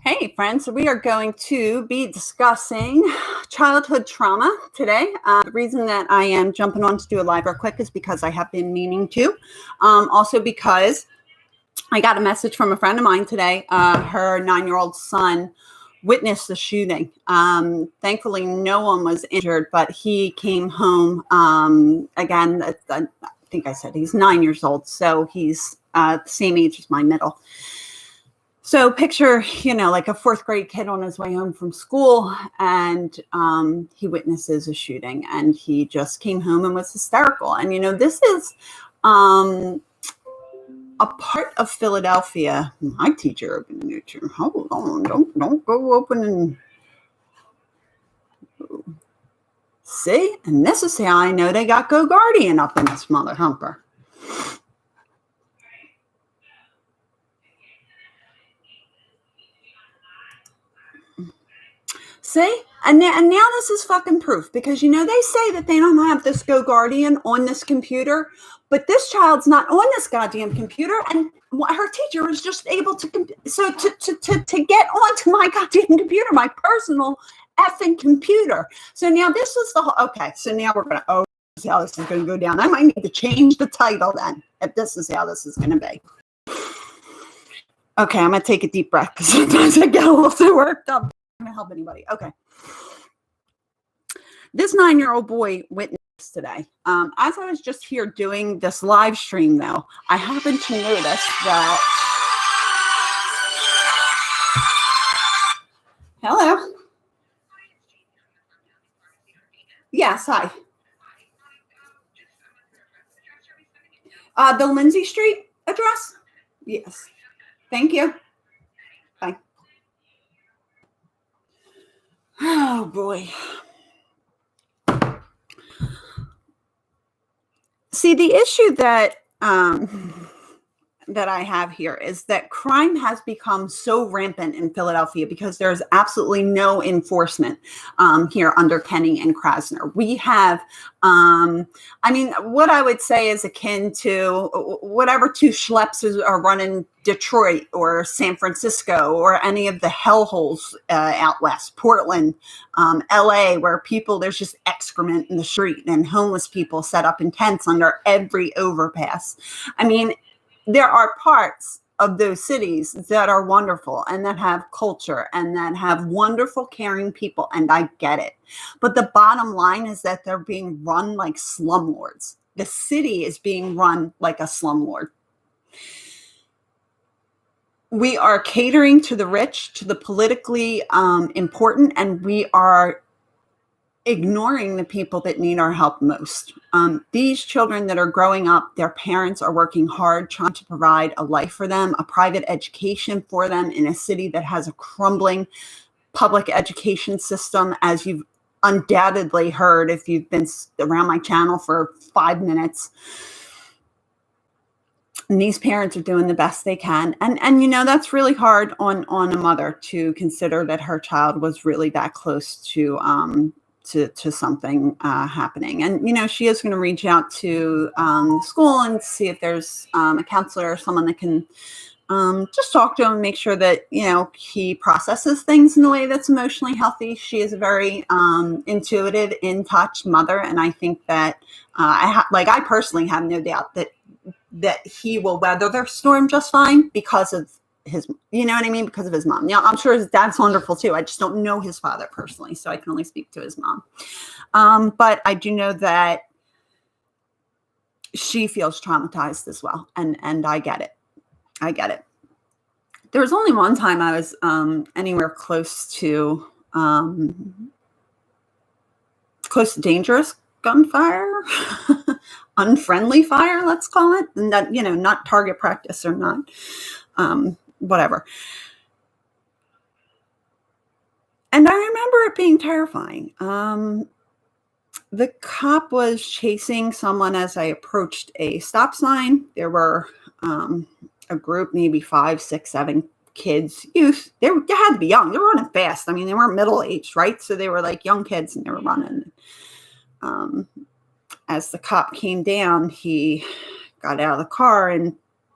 Hey, friends, so we are going to be discussing childhood trauma today. The reason that I am jumping on to do a live real quick is because I have been meaning to. Also because I got a message from a friend of mine today. Her 9-year-old son witnessed the shooting. Thankfully, no one was injured, but he came home. Again, I think I said he's 9 years old, so he's the same age as my middle. So picture, like a fourth grade kid on his way home from school, and he witnesses a shooting, and he just came home and was hysterical. And, this is a part of Philadelphia. My teacher opened the nurture. Hold on, don't go opening. See, and this is how I know they got Go Guardian up in this mother humper. See? And now this is fucking proof, because, they say that they don't have this Go Guardian on this computer, but this child's not on this goddamn computer, and her teacher was just able to get onto my goddamn computer, my personal effing computer. So now this was okay, so now we're going to, this is how this is going to go down. I might need to change the title then, if this is how this is going to be. Okay, I'm going to take a deep breath, because sometimes I get a little too worked up. To help anybody. Okay. This 9-year-old boy witnessed today. As I was just here doing this live stream, though, I happened to notice that. Hello. Yes, hi. The Lindsay Street address? Yes. Thank you. Bye. Oh, boy. See, the issue that I have here is that crime has become so rampant in Philadelphia because there's absolutely no enforcement here under Kenny and Krasner. We have, what I would say is akin to whatever two schleps are running Detroit or San Francisco or any of the hellholes out west, Portland, LA, where there's just excrement in the street and homeless people set up in tents under every overpass. There are parts of those cities that are wonderful and that have culture and that have wonderful, caring people, and I get it. But the bottom line is that they're being run like slumlords. The city is being run like a slumlord. We are catering to the rich, to the politically important, and we are ignoring the people that need our help most. These children that are growing up, their parents are working hard trying to provide a life for them, a private education for them in a city that has a crumbling public education system, as you've undoubtedly heard if you've been around my channel for 5 minutes. And these parents are doing the best they can. And that's really hard on a mother to consider that her child was really that close to something happening. And, she is going to reach out to the school and see if there's a counselor or someone that can just talk to him and make sure that, he processes things in a way that's emotionally healthy. She is a very intuitive, in touch mother. And I think that I personally have no doubt that he will weather the storm just fine because of his, because of his mom. Now, I'm sure his dad's wonderful too. I just don't know his father personally, so I can only speak to his mom. But I do know that she feels traumatized as well, and I get it. I get it. There was only one time I was anywhere close to dangerous gunfire, unfriendly fire, let's call it, and that, not target practice or not. Whatever. And I remember it being terrifying. The cop was chasing someone as I approached a stop sign. There were a group, maybe 5, 6, 7 kids, youth. They had to be young. They were running fast. They weren't middle-aged, right? So they were like young kids and they were running. As the cop came down, he got out of the car and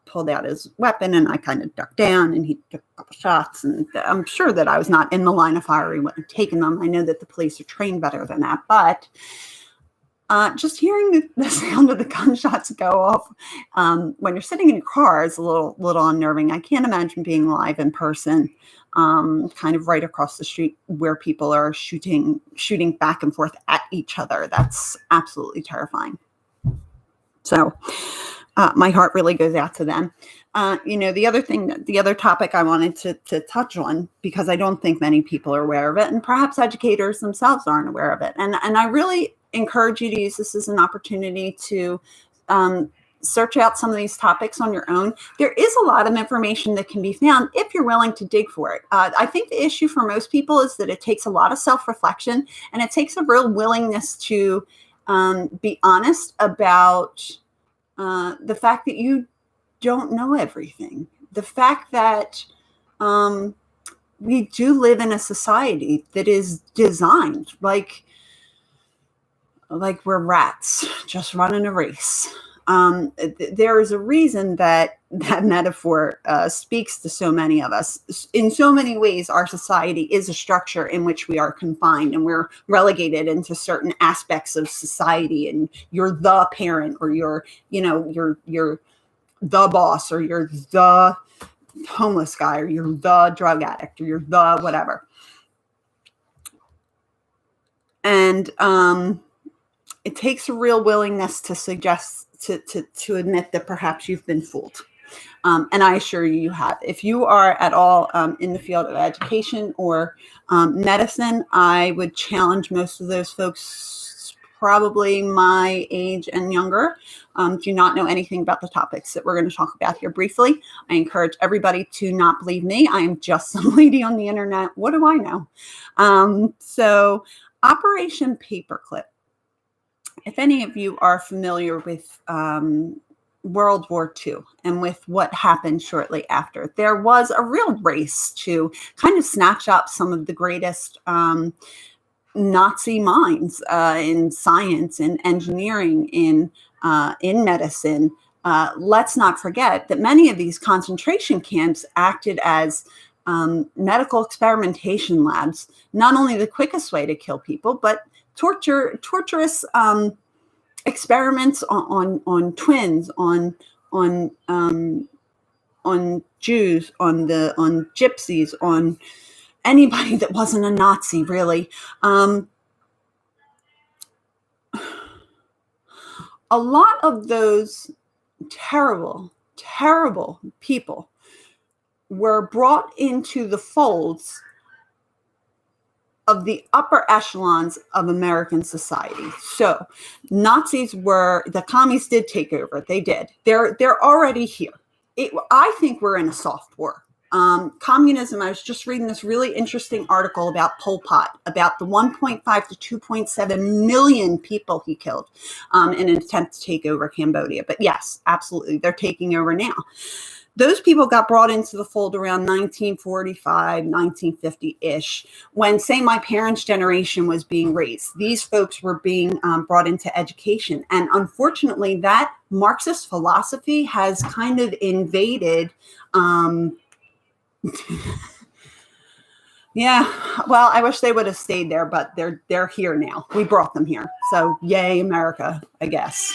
pulled out his weapon, and I kind of ducked down, and he took a couple shots. And I'm sure that I was not in the line of fire. He wouldn't have taken them. I know that the police are trained better than that, but just hearing the sound of the gunshots go off when you're sitting in your car is a little unnerving. I can't imagine being live in person, kind of right across the street where people are shooting back and forth at each other. That's absolutely terrifying. So my heart really goes out to them. The other topic I wanted to touch on, because I don't think many people are aware of it, and perhaps educators themselves aren't aware of it. And I really encourage you to use this as an opportunity to search out some of these topics on your own. There is a lot of information that can be found if you're willing to dig for it. I think the issue for most people is that it takes a lot of self-reflection, and it takes a real willingness to be honest about the fact that you don't know everything. The fact that we do live in a society that is designed like we're rats just running a race. There is a reason that metaphor speaks to so many of us. In so many ways, our society is a structure in which we are confined, and we're relegated into certain aspects of society. And you're the parent, or you're the boss, or you're the homeless guy, or you're the drug addict, or you're the whatever. And it takes a real willingness to suggest, to admit that perhaps you've been fooled. And I assure you, you have. If you are at all in the field of education or medicine, I would challenge most of those folks, probably my age and younger, do not know anything about the topics that we're going to talk about here briefly. I encourage everybody to not believe me. I am just some lady on the internet. What do I know? So Operation Paperclip. If any of you are familiar with World War II and with what happened shortly after, there was a real race to kind of snatch up some of the greatest Nazi minds in science, in engineering, in medicine. Let's not forget that many of these concentration camps acted as medical experimentation labs, not only the quickest way to kill people, but torturous experiments on twins, on Jews, on gypsies, on anybody that wasn't a Nazi, really. A lot of those terrible, terrible people were brought into the folds of the upper echelons of American society. So Nazis the commies did take over. They did. They're already here. I think we're in a soft war. Communism, I was just reading this really interesting article about Pol Pot, about the 1.5 to 2.7 million people he killed in an attempt to take over Cambodia. But yes, absolutely, they're taking over now. Those people got brought into the fold around 1945, 1950-ish, when, say, my parents' generation was being raised. These folks were being brought into education. And unfortunately, that Marxist philosophy has kind of invaded. Yeah, well, I wish they would have stayed there, but they're here now. We brought them here. So yay, America, I guess.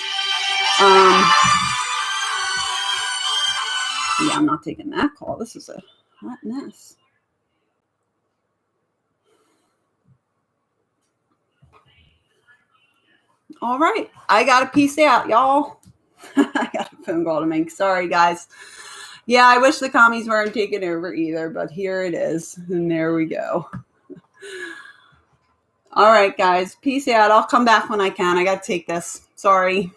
Yeah, I'm not taking that call. This is a hot mess. All right. I got to peace out, y'all. I got a phone call to make. Sorry, guys. Yeah, I wish the commies weren't taking over either, but here it is. And there we go. All right, guys. Peace out. I'll come back when I can. I got to take this. Sorry.